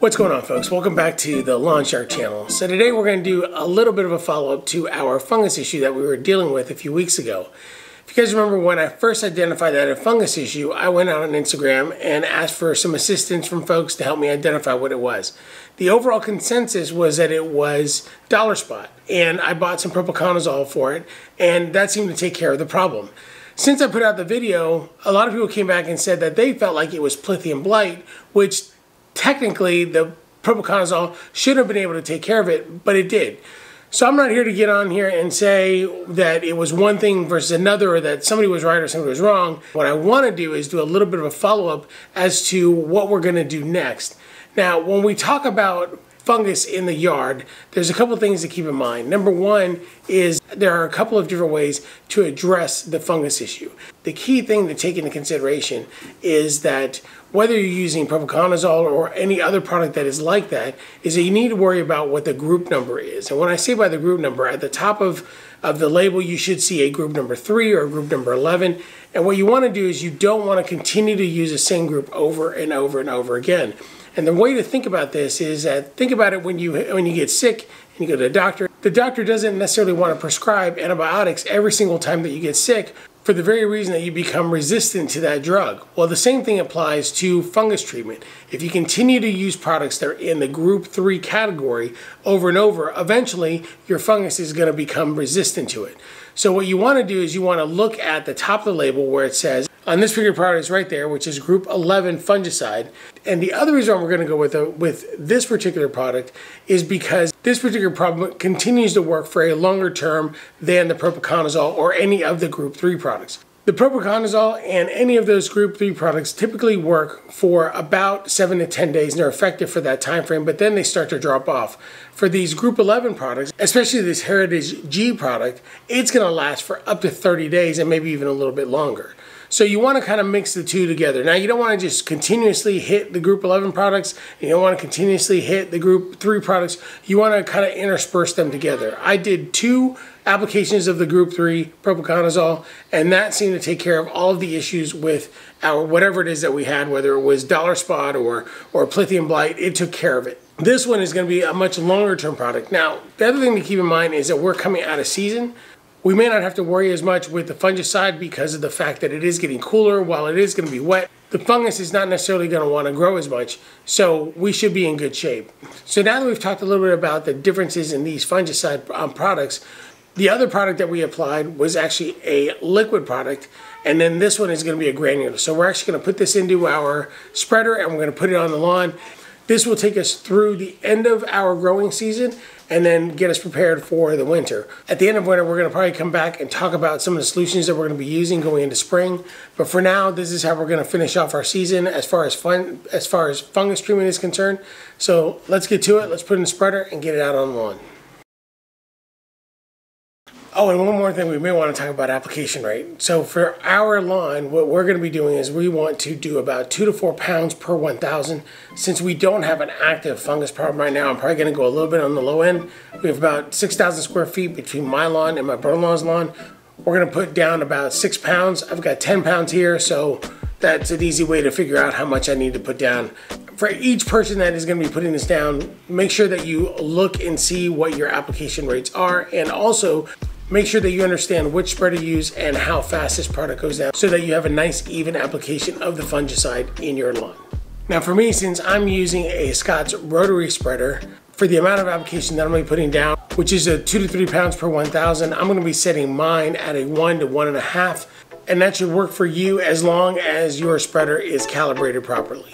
What's going on, folks? Welcome back to the Lawn Shark channel. So today we're going to do a little bit of a follow-up to our fungus issue that we were dealing with a few weeks ago. If you guys remember, when I first identified that a fungus issue, I went out on Instagram and asked for some assistance from folks to help me identify what it was. The overall consensus was that it was dollar spot, and I bought some Propiconazole for it, and that seemed to take care of the problem. Since I put out the video, a lot of people came back and said that they felt like it was Pythium blight, which technically the Propiconazole should have been able to take care of it, but it did. So I'm not here to get on here and say that it was one thing versus another, or that somebody was right or somebody was wrong. What I want to do is do a little bit of a follow-up as to what we're going to do next. Now, when we talk about fungus in the yard, there's a couple of things to keep in mind. Number one is there are a couple of different ways to address the fungus issue. The key thing to take into consideration is that whether you're using Propiconazole or any other product that is like that, is that you need to worry about what the group number is. And when I say by the group number, at the top of the label, you should see a group number 3 or a group number 11. And what you want to do is you don't want to continue to use the same group over and over and over again. And the way to think about this is that think about it when you get sick and you go to the doctor. The doctor doesn't necessarily want to prescribe antibiotics every single time that you get sick, for the very reason that you become resistant to that drug. Well, the same thing applies to fungus treatment. If you continue to use products that are in the group 3 category over and over, eventually your fungus is going to become resistant to it. So what you want to do is you want to look at the top of the label where it says, on this particular product is right there, which is group 11 fungicide. And the other reason we're going to go with this particular product is because this particular product continues to work for a longer term than the Propiconazole or any of the group 3 products. The Propiconazole and any of those group 3 products typically work for about 7 to 10 days, and they're effective for that time frame, but then they start to drop off. For these group 11 products, especially this Heritage G product, it's going to last for up to 30 days and maybe even a little bit longer. So you want to kind of mix the two together. Now, you don't want to just continuously hit the group 11 products. You don't want to continuously hit the group 3 products. You want to kind of intersperse them together. I did 2 applications of the group 3 Propiconazole, and that seemed to take care of all of the issues with our whatever it is that we had, whether it was dollar spot or Pythium blight. It took care of it. This one is going to be a much longer term product. Now, the other thing to keep in mind is that we're coming out of season. We may not have to worry as much with the fungicide because of the fact that it is getting cooler. While it is going to be wet, the fungus is not necessarily going to want to grow as much, so we should be in good shape. So now that we've talked a little bit about the differences in these fungicide products, the other product that we applied was actually a liquid product, and then this one is going to be a granular. So we're actually going to put this into our spreader and we're going to put it on the lawn. This will take us through the end of our growing season and then get us prepared for the winter. At the end of winter, we're going to probably come back and talk about some of the solutions that we're going to be using going into spring. But for now, this is how we're going to finish off our season as far as fungus treatment is concerned. So let's get to it. Let's put it in the spreader and get it out on the lawn. Oh, and one more thing, we may want to talk about application rate. So for our lawn, what we're going to be doing is we want to do about 2 to 4 pounds per 1,000. Since we don't have an active fungus problem right now, I'm probably going to go a little bit on the low end. We have about 6,000 square feet between my lawn and my brother-in-law's lawn. We're going to put down about 6 pounds. I've got 10 pounds here, so that's an easy way to figure out how much I need to put down. For each person that is going to be putting this down, make sure that you look and see what your application rates are, and also make sure that you understand which spreader to use and how fast this product goes down so that you have a nice even application of the fungicide in your lawn. Now for me, since I'm using a Scott's rotary spreader, for the amount of application that I'm going to be putting down, which is a 2 to 3 pounds per 1,000, I'm going to be setting mine at a 1 to 1.5, and that should work for you as long as your spreader is calibrated properly.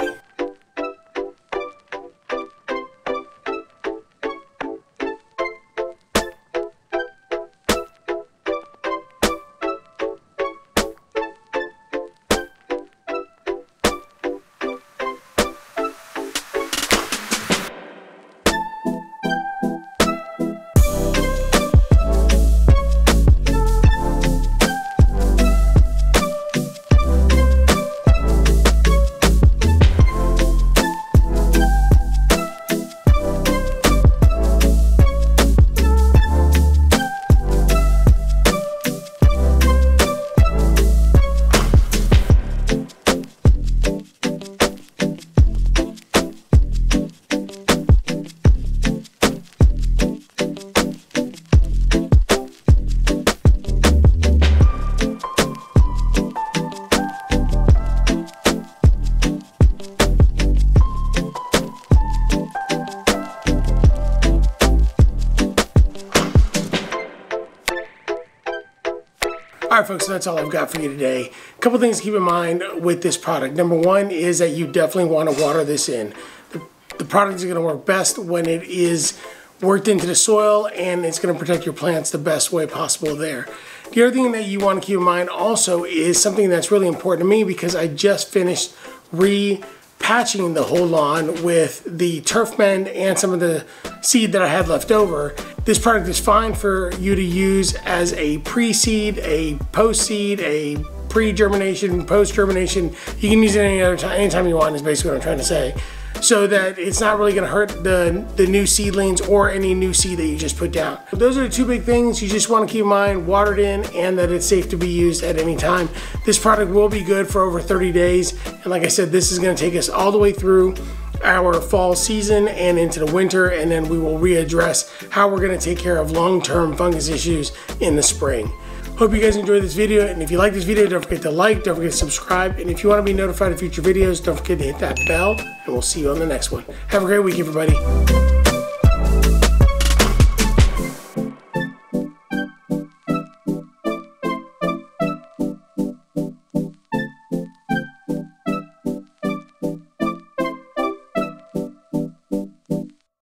Alright folks, so that's all I've got for you today. A couple things to keep in mind with this product. Number one is that you definitely want to water this in. The product is going to work best when it is worked into the soil, and it's going to protect your plants the best way possible there. The other thing that you want to keep in mind also is something that's really important to me, because I just finished patching the whole lawn with the turf mend and some of the seed that I had left over. This product is fine for you to use as a pre-seed, a post-seed, a pre-germination, post-germination. You can use it anytime you want, is basically what I'm trying to say. So that it's not really going to hurt the new seedlings or any new seed that you just put down. Those are the two big things you just want to keep in mind: watered in, and that it's safe to be used at any time. This product will be good for over 30 days. And like I said, this is going to take us all the way through our fall season and into the winter, and then we will readdress how we're going to take care of long-term fungus issues in the spring. Hope you guys enjoyed this video, and if you like this video, don't forget to like, don't forget to subscribe, and if you want to be notified of future videos, don't forget to hit that bell, and we'll see you on the next one. Have a great week, everybody.